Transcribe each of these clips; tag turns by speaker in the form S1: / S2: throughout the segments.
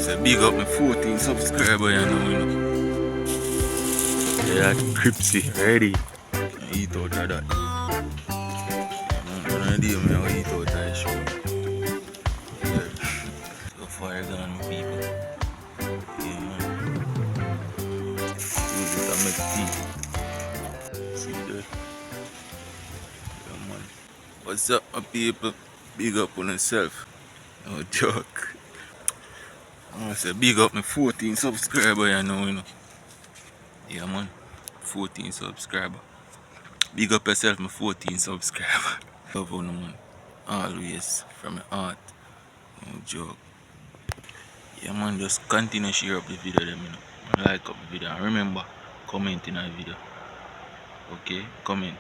S1: say big up my 14 subscriber, Yeah, Cripsy, ready. Can eat out of that. Man, one idea me how eat out of that show. Yeah. So far gone, people. Yeah, man. Use it to make tea. See there? Yeah, man. What's up, my people? Big up on yourself. No joke. I say big up my 14 subscriber, Yeah, man. 14 subscriber. Big up yourself, my 14 subscriber. Love on man. Always from my heart. No joke. Yeah, man, just continue share up the video them. Like up the video. And remember, comment in the video. Okay? Comment.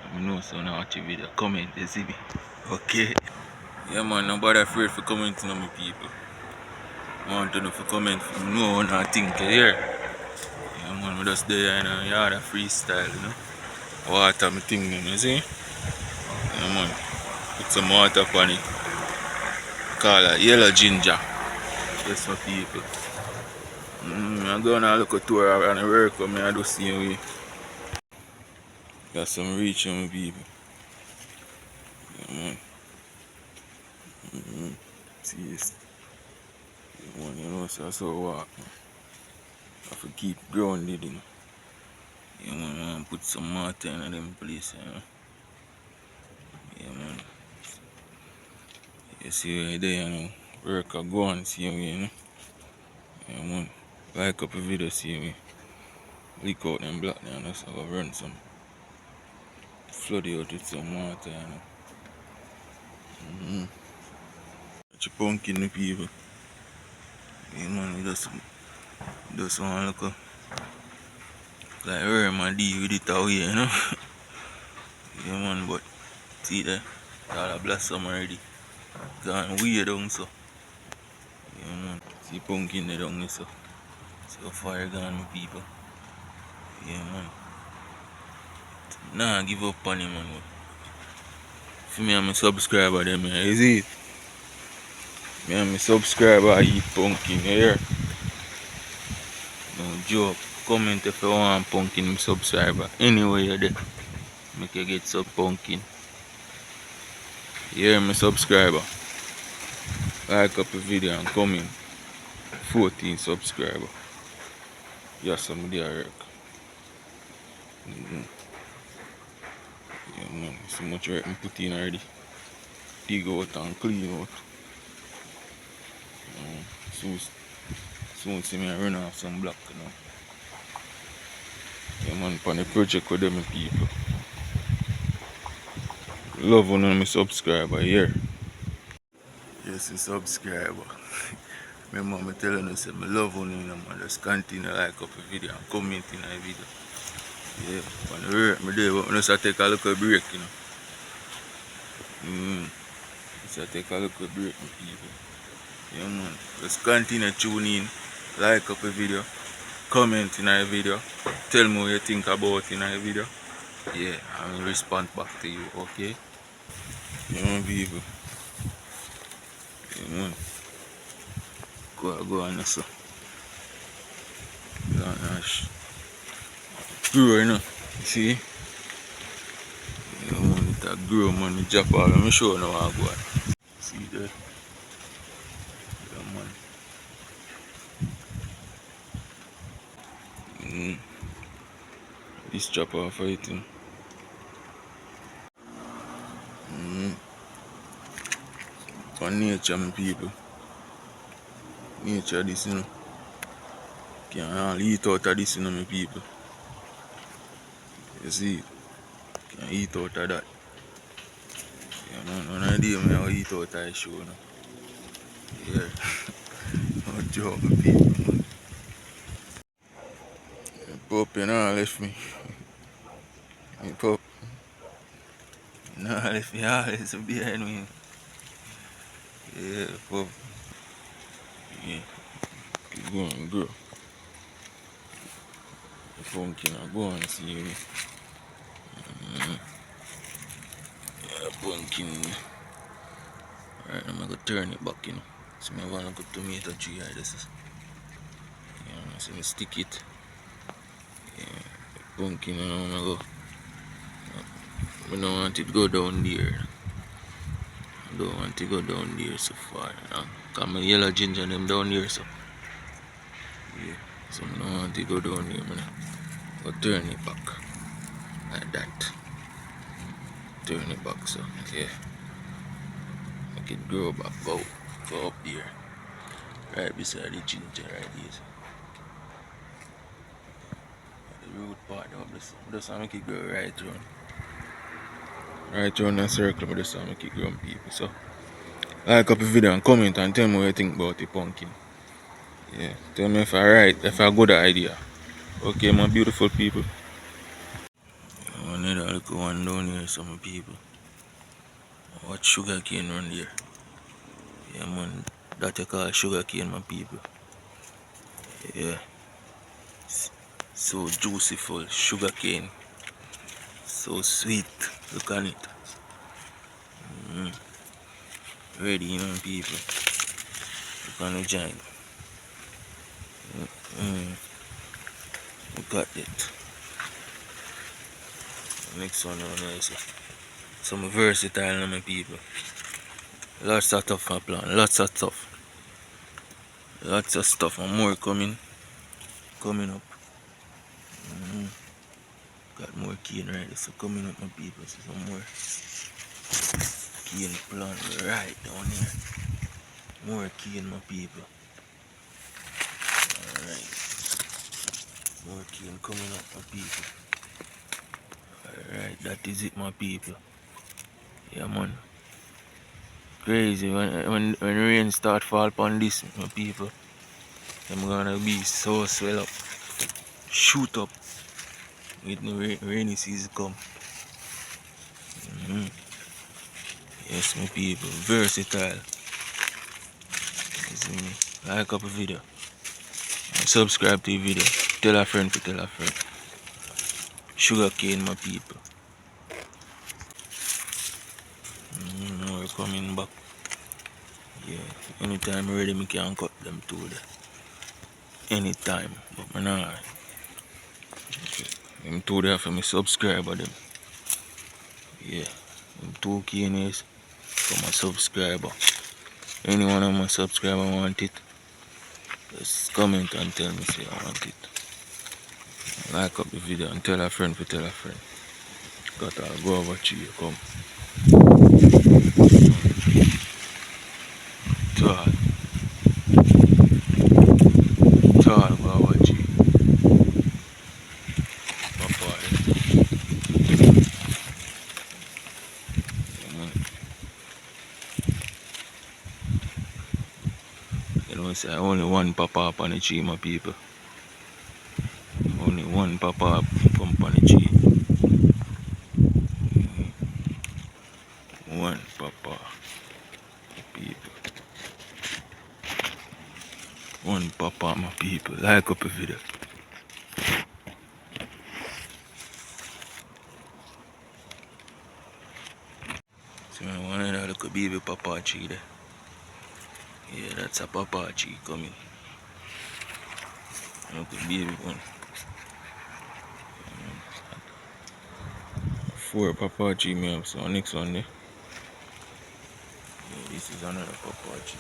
S1: Let me know so now watch the video. Comment, you see me. Okay? Yeah, man, nobody afraid for commenting on my people. I want to know for comment for know what I think here. Yeah, man, we just there in a yard of freestyle, Water my thing, you see? Yeah, man. Put some water on it. Call it yellow ginger. Yes, my people. I'm going to look at tour and work with me. I do see we got some reach on my people. Yeah, man. See this. Yeah, man, so I saw walk, man. I have to keep grounded, Yeah, man, put some water in them place, Yeah, man. You see right there, Work I go and see me, Yeah, man. Like up a video, see me. Leak out them black there, so I run some. Flood it out with some water, It's a pumpkin, the people. Yeah, man, we just want to look like where my D with it away, Yeah, man, but see there, all the blossom already. Gone way down, so. Yeah, man, see pumpkin there down there, so. So far gone, my people. Yeah, man. Nah, give up on him, man. For me and my subscriber, them, man, you see it? Me and my subscriber, I eat pumpkin, you hear? No joke. Comment if you want pumpkin, my subscriber. Anyway, you're there. Make you get some pumpkin. Yeah, my subscriber. Like up the video and comment. 14 subscriber. Yeah, somebody I work. Yeah, man. So much work I put in already. Dig out and clean out. Soon see me run off some block, Yeah, man, on the project with them people. Love one of my subscriber here. Yes, a subscriber. Remember me telling you, say, I love one, man. Just continue like up the video and comment in the video. Yeah, on the work me there, but I just take a little break, Just take a little break, my people. Yeah, man. Just continue tuning in, like up the video, comment in the video, tell me what you think about in the video. Yeah, I will respond back to you, okay? Yeah, man, people. Yeah, man. Go on, so. Gosh. Grow, See? Yeah, man, it a grow, man. It drop all. Let me show you now how I go on. See there? Yeah, man. This drop off fighting. For nature, my people. Nature, this, Can't all eat out of this, my people. You see? Can't eat out of that. Yeah, man. One idea, me how eat out of the show, Yeah. No joke, my people, man. My pup, left me. My pup. Left me always behind me. Yeah, pup. Yeah. Keep going, grow. The pumpkin, I go and see me. Yeah, pumpkin. Alright, I'm gonna turn it back, So I want a good tomato tree like this. So I stick it. Pumpkin and I go. I don't want it to go down there. I don't want it to go down there so far. Cause my yellow ginger them down there so. Yeah. So I don't want it to go down there. I go turn it back. Like that. Turn it back so. Yeah. Make it grow back. Go up there. Right beside the ginger right here. So. The root part of this. Just make it grow right around. Right around the circle, but just make it grow people. So like up the video and comment and tell me what you think about the pumpkin. Yeah. Tell me if I got the idea. Okay, my beautiful people. I need a little one down here, some people. What sugar cane run there? Yeah, man. That you call sugar cane, my people. Yeah. So juicy full sugar cane. So sweet. Look at it. Ready, you know, people. Look on the giant. Look at it. Next one on there. Some versatile, my people. Lots of stuff I plan. Lots of stuff. Lots of stuff and more coming up. Got more cane right there, so coming up my people. So some more cane plant right down here. More cane my people. Alright. More cane coming up my people. Alright, that is it my people. Yeah man. Crazy when rain start fall upon this my people. I'm gonna be so swell up. Shoot up with the rainy season come. Yes my people. Versatile. Like up a video. And subscribe to the video. Tell a friend to tell a friend. Sugar cane my people. We're coming back. Yeah. Anytime ready me can cut them too there. Anytime. But man them two there for me subscriber them. Yeah. Them two canes for my subscriber. Anyone of my subscriber want it, just comment and tell me say I want it. Like up the video and tell a friend to tell a friend. Got to go over to you, come. Tall. Tall, go over to you. Papa. You know, say only one papa up on the tree, my people. Only one papa up on the tree. One papa, people. One papa, my people. Like up the video. So one of that little baby papa tree there. Yeah, that's a papa tree coming. Look at baby one. 4 papa tree me have, so next one there. Yeah, this is another papa tree.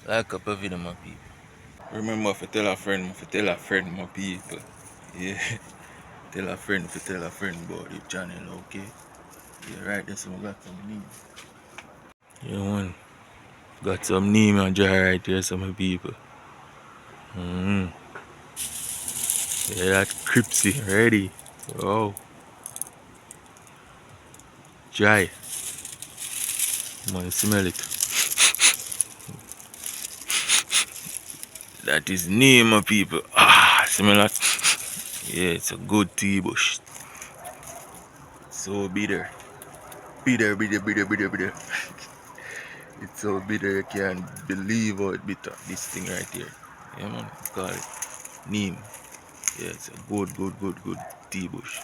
S1: Like up a video, my people. Remember if you tell a friend, my people. Yeah. Tell a friend about the channel, okay? Yeah, right, that's what I got some neem. Yeah, man. Got some neem and dry right here, some people. Yeah, that cripsy, ready. Oh. Dry. Man, smell it. That is neem, my people. Smell that? Yeah, it's a good tea bush. So bitter. Bitter. It's so bitter you can't believe how it bitter. This thing right here. Yeah, man. Call it neem. Yeah, it's a good tea bush.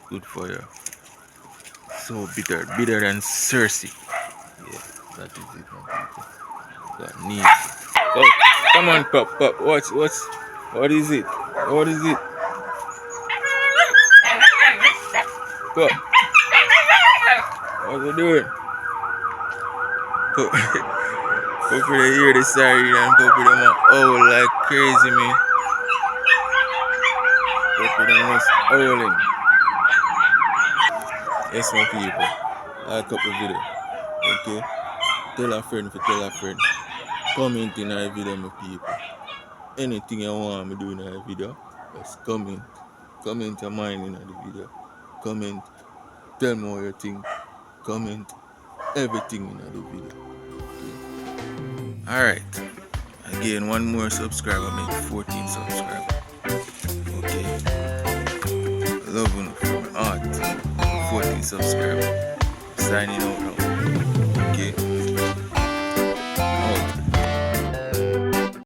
S1: Good for you. So bitter than Cersei. Yeah, that is it, my people. Got neem. Oh, come on, pup. What is it? What is it? Pup, what you doing? Pup, pup, they hear the siren and pup, them a howl like crazy, man. Pup, them was howling. Yes, my people. Like up the video. Okay? Tell a friend for tell a friend. Comment in our video, my people. Anything you want me do in our video, just comment. Comment your mind in the video. Comment. Tell me what you think. Comment everything in the video. Okay? Alright. Again, one more subscriber make 14 subscribers. Okay. Love you from heart. 14 subscribers. Signing out now. Okay.